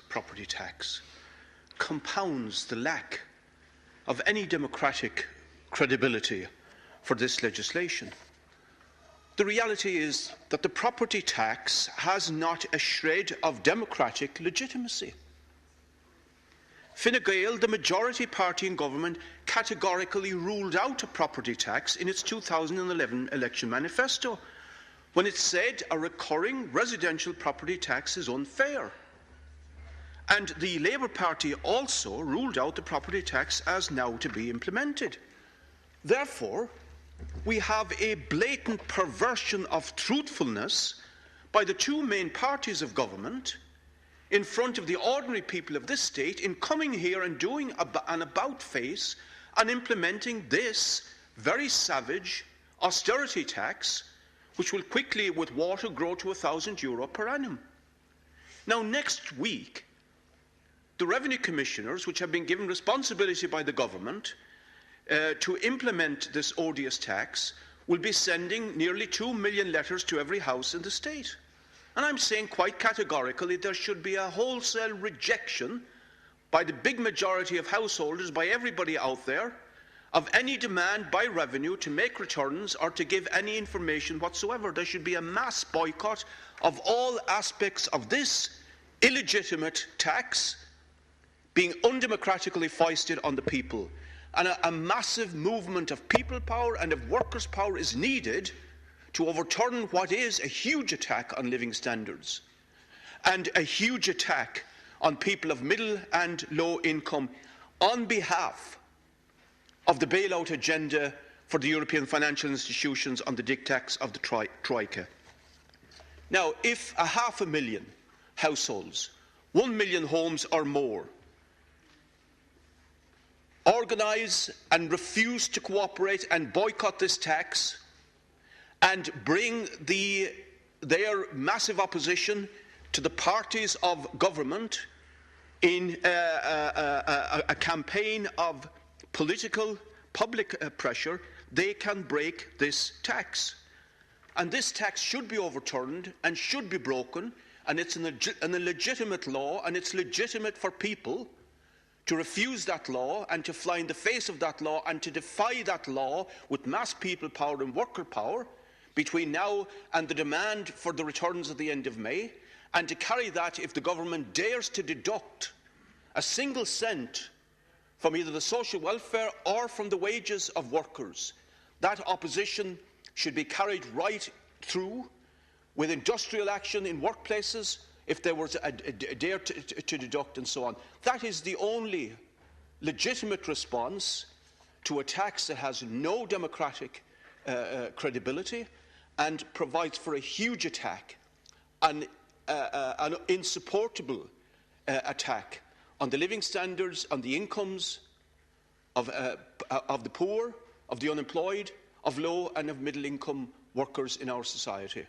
property tax compounds the lack of any democratic credibility for this legislation. The reality is that the property tax has not a shred of democratic legitimacy. Fine Gael, the majority party in government, categorically ruled out a property tax in its 2011 election manifesto, when it said a recurring residential property tax is unfair. And the Labour Party also ruled out the property tax as now to be implemented. Therefore, we have a blatant perversion of truthfulness by the two main parties of government in front of the ordinary people of this state in coming here and doing an about-face and implementing this very savage austerity tax, which will quickly, with water, grow to €1,000 per annum. Now, next week, the revenue commissioners, which have been given responsibility by the government to implement this odious tax, will be sending nearly 2 million letters to every house in the state. And I'm saying quite categorically there should be a wholesale rejection by the big majority of householders, by everybody out there, of any demand by revenue to make returns or to give any information whatsoever. There should be a mass boycott of all aspects of this illegitimate tax being undemocratically foisted on the people. And a massive movement of people power and of workers' power is needed to overturn what is a huge attack on living standards and a huge attack on people of middle and low income on behalf of the bailout agenda for the European financial institutions on the diktats of the Troika. Now, if 500,000 households, 1 million homes or more, organise and refuse to cooperate and boycott this tax and bring their massive opposition to the parties of government in a campaign of political public pressure, they can break this tax. And this tax should be overturned and should be broken, and it's an illegitimate law, and it's legitimate for people to refuse that law and to fly in the face of that law and to defy that law with mass people power and worker power between now and the demand for the returns at the end of May, and to carry that if the government dares to deduct a single cent from either the social welfare or from the wages of workers. That opposition should be carried right through with industrial action in workplaces if there was a dare to deduct and so on. That is the only legitimate response to a tax that has no democratic credibility and provides for a huge attack, an insupportable attack on the living standards, on the incomes of the poor, of the unemployed, of low and of middle income workers in our society.